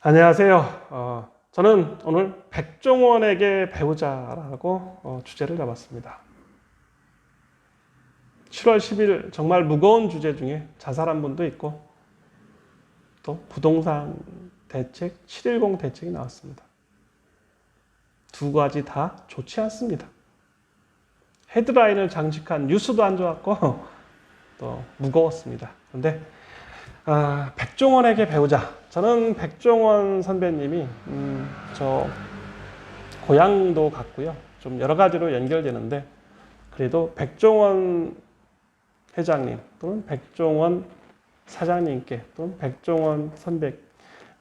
안녕하세요. 저는 오늘 백종원에게 배우자라고 주제를 잡았습니다. 7월 10일 정말 무거운 주제 중에 자살한 분도 있고 또 부동산 대책, 710 대책이 나왔습니다. 두 가지 다 좋지 않습니다. 헤드라인을 장식한 뉴스도 안 좋았고 또 무거웠습니다. 그런데 백종원에게 배우자. 저는 백종원 선배님이 저 고향도 같고요. 좀 여러 가지로 연결되는데 그래도 백종원 회장님 또는 백종원 사장님께 또는 백종원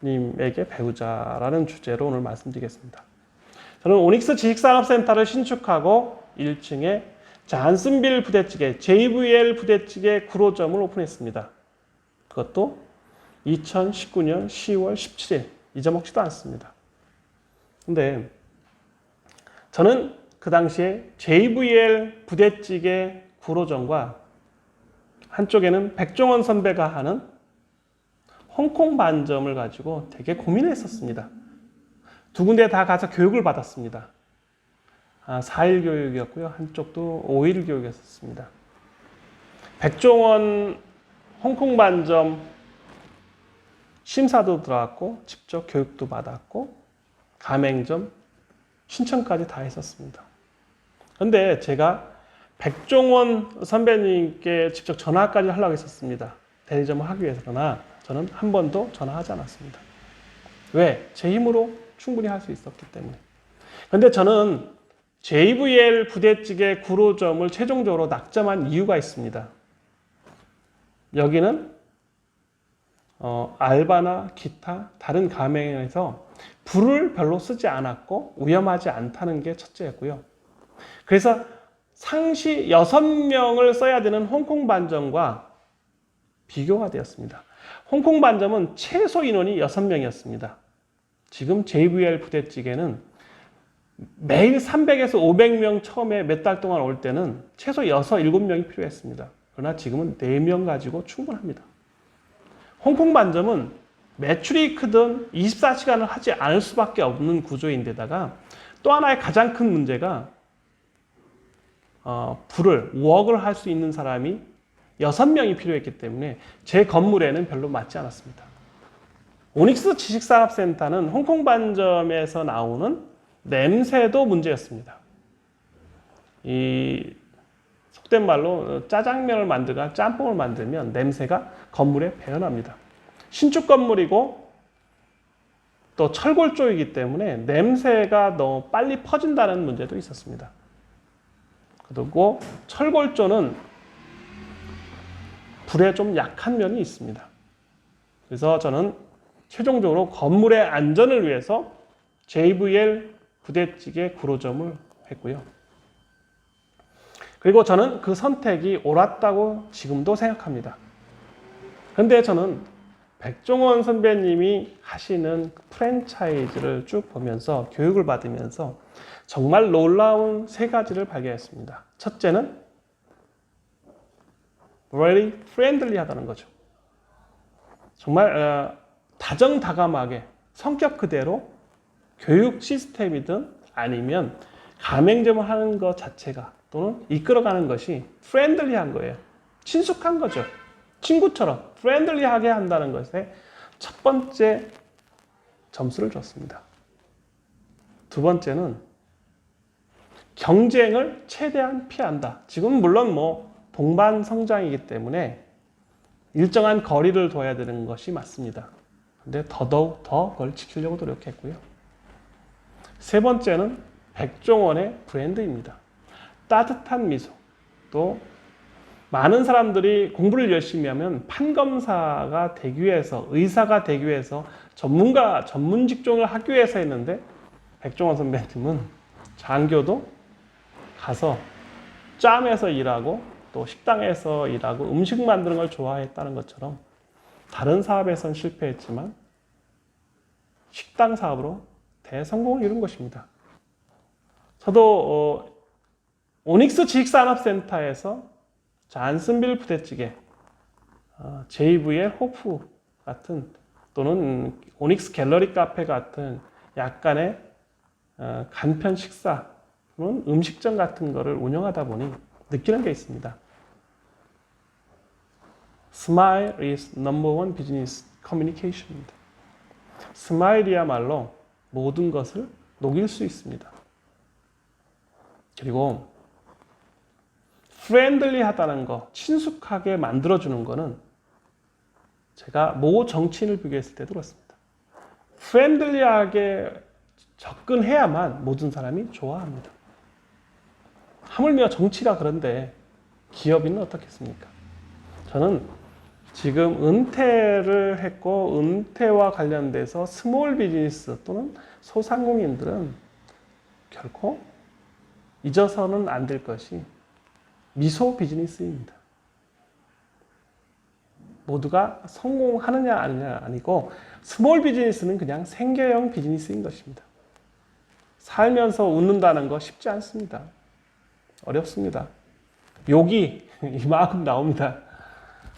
선배님에게 배우자라는 주제로 오늘 말씀드리겠습니다. 저는 오닉스 지식산업센터를 신축하고 1층에 잔슨빌 부대찌개, JVL 부대찌개 구로점을 오픈했습니다. 그것도 2019년 10월 17일 잊어먹지도 않습니다. 근데 저는 그 당시에 JVL 부대찌개 구로점과 한쪽에는 백종원 선배가 하는 홍콩 반점을 가지고 되게 고민했었습니다. 두 군데 다 가서 교육을 받았습니다. 4일 교육이었고요. 한쪽도 5일 교육이었습니다. 백종원 홍콩 반점 심사도 들어갔고 직접 교육도 받았고 가맹점 신청까지 다 했었습니다. 그런데 제가 백종원 선배님께 직접 전화까지 하려고 했었습니다. 대리점을 하기 위해서. 그러나 저는 한 번도 전화하지 않았습니다. 왜? 제 힘으로 충분히 할 수 있었기 때문에. 그런데 저는 JVL 부대찌개 구로점을 최종적으로 낙점한 이유가 있습니다. 여기는 알바나 기타 다른 가맹에서 불을 별로 쓰지 않았고 위험하지 않다는 게 첫째였고요. 그래서 상시 6명을 써야 되는 홍콩 반점과 비교가 되었습니다. 홍콩 반점은 최소 인원이 6명이었습니다. 지금 JVL 부대찌개는 매일 300에서 500명 처음에 몇 달 동안 올 때는 최소 6, 7명이 필요했습니다. 그러나 지금은 4명 가지고 충분합니다. 홍콩 반점은 매출이 크든 24시간을 하지 않을 수밖에 없는 구조인데다가 또 하나의 가장 큰 문제가 웍을 할 수 있는 사람이 6명이 필요했기 때문에 제 건물에는 별로 맞지 않았습니다. 오닉스 지식산업센터는 홍콩 반점에서 나오는 냄새도 문제였습니다. 속된 말로 짜장면을 만들거나 짬뽕을 만들면 냄새가 건물에 배어납니다. 신축 건물이고 또 철골 쪽이기 때문에 냄새가 너무 빨리 퍼진다는 문제도 있었습니다. 그리고 철골조는 불에 좀 약한 면이 있습니다. 그래서 저는 최종적으로 건물의 안전을 위해서 JVL 부대찌개 구로점을 했고요. 그리고 저는 그 선택이 옳았다고 지금도 생각합니다. 그런데 저는 백종원 선배님이 하시는 프랜차이즈를 쭉 보면서 교육을 받으면서 정말 놀라운 3가지를 발견했습니다. 첫째는 very friendly 하다는 거죠. 정말 다정다감하게 성격 그대로 교육 시스템이든 아니면 가맹점을 하는 것 자체가 또는 이끌어가는 것이 프렌들리한 거예요. 친숙한 거죠. 친구처럼 프렌들리하게 한다는 것에 첫 번째 점수를 줬습니다. 두 번째는 경쟁을 최대한 피한다. 지금 물론 동반 성장이기 때문에 일정한 거리를 둬야 되는 것이 맞습니다. 근데 더더욱 더 그걸 지키려고 노력했고요. 세 번째는 백종원의 브랜드입니다. 따뜻한 미소. 또 많은 사람들이 공부를 열심히 하면 판검사가 되기 위해서, 의사가 되기 위해서, 전문 직종을 하기 위해서 했는데 백종원 선배님은 장교도 가서 짬에서 일하고 또 식당에서 일하고 음식 만드는 걸 좋아했다는 것처럼 다른 사업에선 실패했지만 식당 사업으로 대성공을 이룬 것입니다. 저도 오닉스 지식산업센터에서 잔슨빌 부대찌개, JVL 호프 같은 또는 오닉스 갤러리 카페 같은 약간의 간편 식사 또는 음식점 같은 거를 운영하다 보니 느끼는 게 있습니다. Smile is number one business communication입니다. 스마일이야말로 모든 것을 녹일 수 있습니다. 그리고 프렌들리하다는 거, 친숙하게 만들어주는 거는 제가 모 정치인을 비교했을 때도 그렇습니다. 프렌들리하게 접근해야만 모든 사람이 좋아합니다. 하물며 정치가 그런데 기업인은 어떻겠습니까? 저는 지금 은퇴를 했고 은퇴와 관련돼서 스몰 비즈니스 또는 소상공인들은 결코 잊어서는 안 될 것이 미소 비즈니스입니다. 모두가 성공하느냐 아니냐 아니고 스몰 비즈니스는 그냥 생계형 비즈니스인 것입니다. 살면서 웃는다는 거 쉽지 않습니다. 어렵습니다. 욕이 이만큼 나옵니다.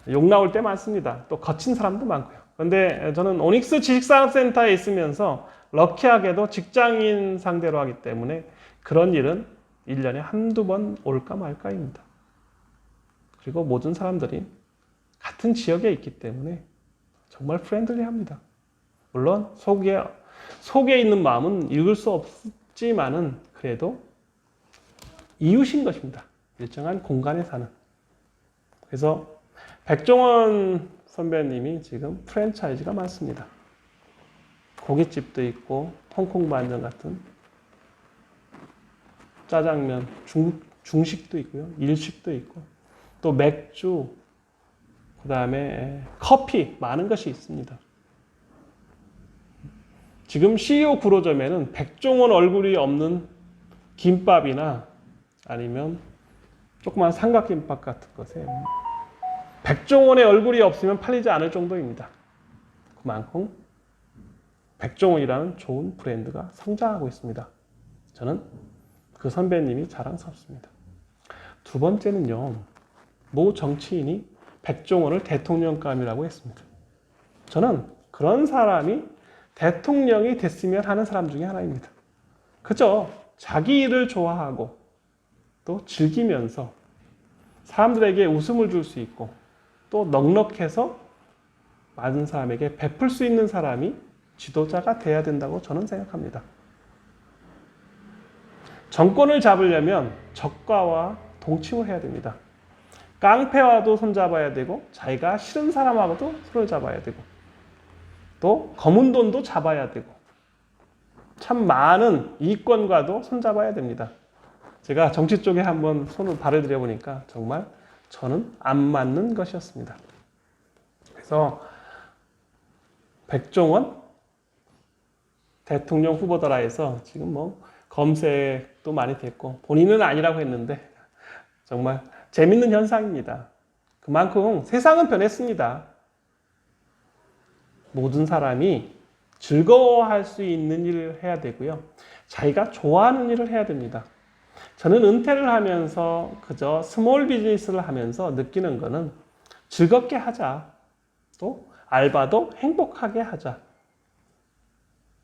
욕 나올 때 많습니다. 또 거친 사람도 많고요. 그런데 저는 오닉스 지식산업센터에 있으면서 럭키하게도 직장인 상대로 하기 때문에 그런 일은 1년에 한두 번 올까 말까입니다. 그리고 모든 사람들이 같은 지역에 있기 때문에 정말 프렌들리합니다. 물론 속에 있는 마음은 읽을 수 없지만은 그래도 이웃인 것입니다. 일정한 공간에 사는. 그래서 백종원 선배님이 지금 프랜차이즈가 많습니다. 고깃집도 있고 홍콩 반점 같은 짜장면, 중식도 있고요. 일식도 있고 또 맥주, 그 다음에 커피, 많은 것이 있습니다. 지금 CEO 구로점에는 백종원 얼굴이 없는 김밥이나 아니면 조그만 삼각김밥 같은 것에 백종원의 얼굴이 없으면 팔리지 않을 정도입니다. 그만큼 백종원이라는 좋은 브랜드가 성장하고 있습니다. 저는 그 선배님이 자랑스럽습니다. 두 번째는요, 모 정치인이 백종원을 대통령감이라고 했습니다. 저는 그런 사람이 대통령이 됐으면 하는 사람 중에 하나입니다. 그죠? 자기 일을 좋아하고 또 즐기면서 사람들에게 웃음을 줄 수 있고 또 넉넉해서 많은 사람에게 베풀 수 있는 사람이 지도자가 돼야 된다고 저는 생각합니다. 정권을 잡으려면 적과와 동침을 해야 됩니다. 깡패와도 손잡아야 되고 자기가 싫은 사람하고도 손을 잡아야 되고 또 검은 돈도 잡아야 되고 참 많은 이권과도 손잡아야 됩니다. 제가 정치 쪽에 한번 손을 발을 들여보니까 정말 저는 안 맞는 것이었습니다. 그래서 백종원 대통령 후보더라 해서 지금 뭐 검색도 많이 됐고 본인은 아니라고 했는데 정말 재밌는 현상입니다. 그만큼 세상은 변했습니다. 모든 사람이 즐거워할 수 있는 일을 해야 되고요. 자기가 좋아하는 일을 해야 됩니다. 저는 은퇴를 하면서 그저 스몰 비즈니스를 하면서 느끼는 거는 즐겁게 하자. 또 알바도 행복하게 하자.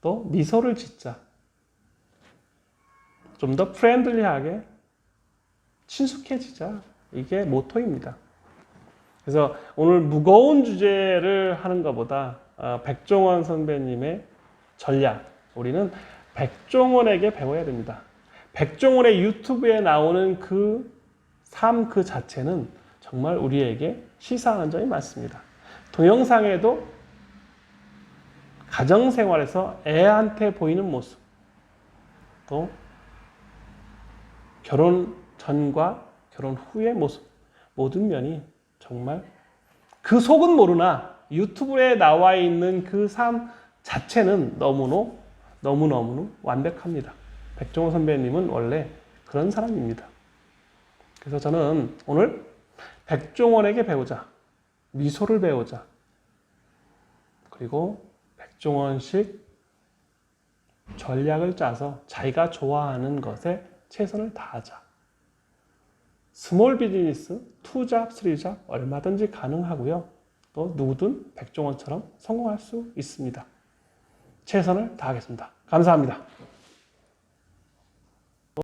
또 미소를 짓자. 좀 더 프렌들리하게 친숙해지자. 이게 모토입니다. 그래서 오늘 무거운 주제를 하는 것보다 백종원 선배님의 전략, 우리는 백종원에게 배워야 됩니다. 백종원의 유튜브에 나오는 그 삶 그 자체는 정말 우리에게 시사하는 점이 많습니다. 동영상에도 가정생활에서 애한테 보이는 모습, 또 결혼 전과 결혼 후의 모습, 모든 면이 정말 그 속은 모르나 유튜브에 나와 있는 그 삶 자체는 너무너무 완벽합니다. 백종원 선배님은 원래 그런 사람입니다. 그래서 저는 오늘 백종원에게 배우자, 미소를 배우자, 그리고 백종원식 전략을 짜서 자기가 좋아하는 것에 최선을 다하자. 스몰 비즈니스, 2잡, 3잡 얼마든지 가능하고요. 또 누구든 백종원처럼 성공할 수 있습니다. 최선을 다하겠습니다. 감사합니다.